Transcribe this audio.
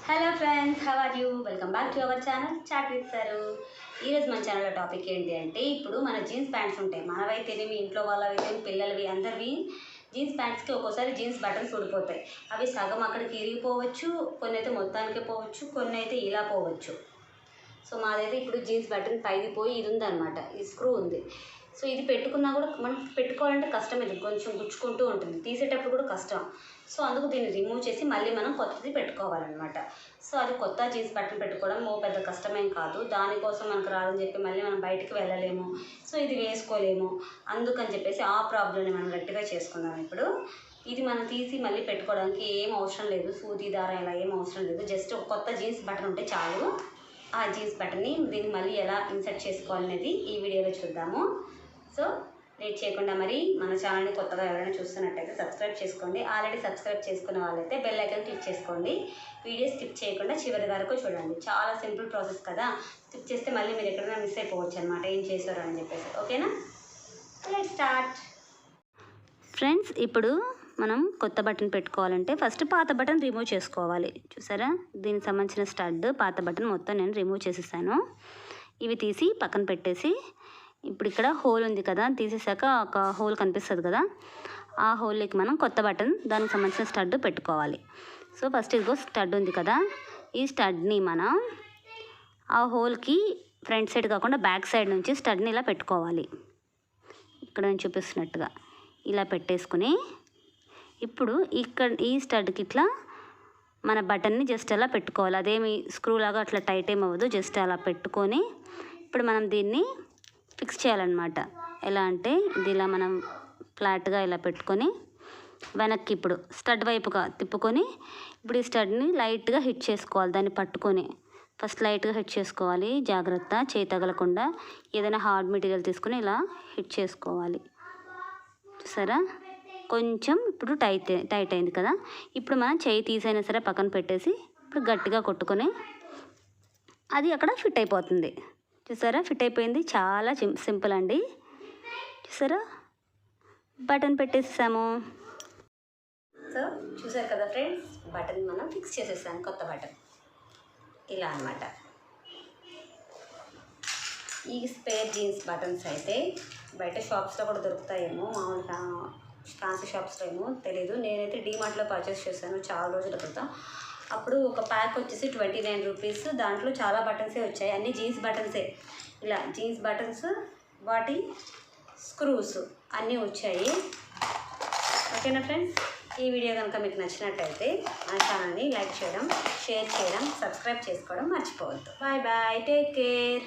Hello friends, how are you? Welcome back to our channel chat with Saru. ఈరోజు మన ఛానల్లో topic ఏంటి అంటే, ఇప్పుడు మన జీన్స్ ప్యాంట్స్ ఉంటాయి, మనవైతేనే మీ ఇంట్లో వాళ్ళవైతే పిల్లలవి అందరివి జీన్స్ ప్యాంట్స్కి ఒక్కోసారి జీన్స్ బటన్స్ ఊడిపోతాయి. అవి సగం అక్కడికి ఇరిగిపోవచ్చు, కొన్ని అయితే మొత్తానికి పోవచ్చు, కొన్ని అయితే ఇలా పోవచ్చు. సో మాదైతే ఇప్పుడు జీన్స్ బటన్ పైది పోయి ఇది ఉందన్నమాట, ఈ స్క్రూ ఉంది. సో ఇది పెట్టుకున్నా కూడా మనం పెట్టుకోవాలంటే కష్టం, ఇది కొంచెం గుచ్చుకుంటూ ఉంటుంది, తీసేటప్పుడు కూడా కష్టం. సో అందుకు దీన్ని రిమూవ్ చేసి మళ్ళీ మనం కొత్తది పెట్టుకోవాలన్నమాట. సో అది కొత్త జీన్స్ బటన్ పెట్టుకోవడం పెద్ద కష్టమేం కాదు. దానికోసం మనకు రాదని చెప్పి మళ్ళీ మనం బయటికి వెళ్ళలేము, సో ఇది వేసుకోలేము. అందుకని చెప్పేసి ఆ ప్రాబ్లమ్ని మనం రెక్టిఫై చేసుకుందాం. ఇప్పుడు ఇది మనం తీసి మళ్ళీ పెట్టుకోవడానికి ఏం అవసరం లేదు, సూది దారం ఇలా ఏం అవసరం లేదు. జస్ట్ ఒక కొత్త జీన్స్ బటన్ ఉంటే చాలు. ఆ జీన్స్ బటన్ని దీన్ని మళ్ళీ ఎలా ఇన్సర్ట్ చేసుకోవాలనేది ఈ వీడియోలో చూద్దాము. సో లేట్ చేయకుండా మరి మన ఛానల్ని కొత్తగా ఎవరైనా చూస్తున్నట్టయితే సబ్స్క్రైబ్ చేసుకోండి. ఆల్రెడీ సబ్స్క్రైబ్ చేసుకున్న వాళ్ళైతే బెల్ ఐకాన్ క్లిక్ చేసుకోండి. వీడియో స్కిప్ చేయకుండా చివరి వరకు చూడండి. చాలా సింపుల్ ప్రాసెస్ కదా, స్కిప్ చేస్తే మళ్ళీ మీరు ఎక్కడైనా మిస్ అయిపోవచ్చు అనమాట, ఏం చేశారు అని చెప్పేసి. ఓకేనా, లెట్స్ స్టార్ట్. ఫ్రెండ్స్, ఇప్పుడు మనం కొత్త బటన్ పెట్టుకోవాలంటే ఫస్ట్ పాత బటన్ రిమూవ్ చేసుకోవాలి. చూసారా, దీనికి సంబంధించిన స్టడ్ పాత బటన్ మొత్తం నేను రిమూవ్ చేసేసాను. ఇవి తీసి పక్కన పెట్టేసి, ఇప్పుడు ఇక్కడ హోల్ ఉంది కదా, తీసేసాక ఒక హోల్ కనిపిస్తుంది కదా, ఆ హోల్కి మనం కొత్త బటన్ దానికి సంబంధించిన స్టడ్ పెట్టుకోవాలి. సో ఫస్ట్ ఇదిగో స్టడ్ ఉంది కదా, ఈ స్టడ్ని మనం ఆ హోల్కి ఫ్రంట్ సైడ్ కాకుండా బ్యాక్ సైడ్ నుంచి స్టడ్ని ఇలా పెట్టుకోవాలి. ఇక్కడ నేను చూపిస్తున్నట్టుగా ఇలా పెట్టేసుకుని, ఇప్పుడు ఇక్కడ ఈ స్టడ్కి ఇట్లా మన బటన్ని జస్ట్ అలా పెట్టుకోవాలి. అదేమి స్క్రూ లాగా అట్లా టైట్ ఏమి అవ్వదు, జస్ట్ అలా పెట్టుకొని ఇప్పుడు మనం దీన్ని ఫిక్స్ చేయాలన్నమాట. ఎలా అంటే ఇది ఇలా మనం ఫ్లాట్గా ఇలా పెట్టుకొని వెనక్కి ఇప్పుడు స్టడ్ వైపుగా తిప్పుకొని, ఇప్పుడు ఈ స్టడ్ని లైట్గా హిట్ చేసుకోవాలి. దాన్ని పట్టుకొని ఫస్ట్ లైట్గా హిట్ చేసుకోవాలి, జాగ్రత్త చేయి తగలకుండా. ఏదైనా హార్డ్ మెటీరియల్ తీసుకుని ఇలా హిట్ చేసుకోవాలి. చూసారా, కొంచెం ఇప్పుడు టైట్ అయింది కదా. ఇప్పుడు మనం చేయి తీసైనా సరే పక్కన పెట్టేసి ఇప్పుడు గట్టిగా కొట్టుకొని అది అక్కడ ఫిట్ అయిపోతుంది. చూసారా, ఫిట్ అయిపోయింది. చాలా సింపుల్ అండి. చూసారా, బటన్ పెట్టేసాము. సో చూసారు కదా ఫ్రెండ్స్, బటన్ మనం ఫిక్స్ చేసేసాము, కొత్త బటన్ ఇలా అన్నమాట. ఈ స్పేర్ జీన్స్ బటన్స్ అయితే బయట షాప్స్లో కూడా దొరుకుతాయేమో, మామూలుగా ఫ్యాన్సీ షాప్స్లో ఏమో తెలీదు. నేనైతే డీమార్ట్లో పర్చేస్ చేశాను చాలా రోజుల క్రితం. అప్పుడు ఒక ప్యాక్ వచ్చేసి 29 రూపీస్. దాంట్లో చాలా బటన్సే వచ్చాయి, అన్నీ జీన్స్ బటన్సే. ఇలా జీన్స్ బటన్స్, వాటి స్క్రూస్ అన్నీ వచ్చాయి. ఓకేనా ఫ్రెండ్స్, ఈ వీడియో కనుక మీకు నచ్చినట్టయితే మన ఛానల్ని లైక్ చేయడం, షేర్ చేయడం, సబ్స్క్రైబ్ చేసుకోవడం మర్చిపోవద్దు. Bye bye, take care.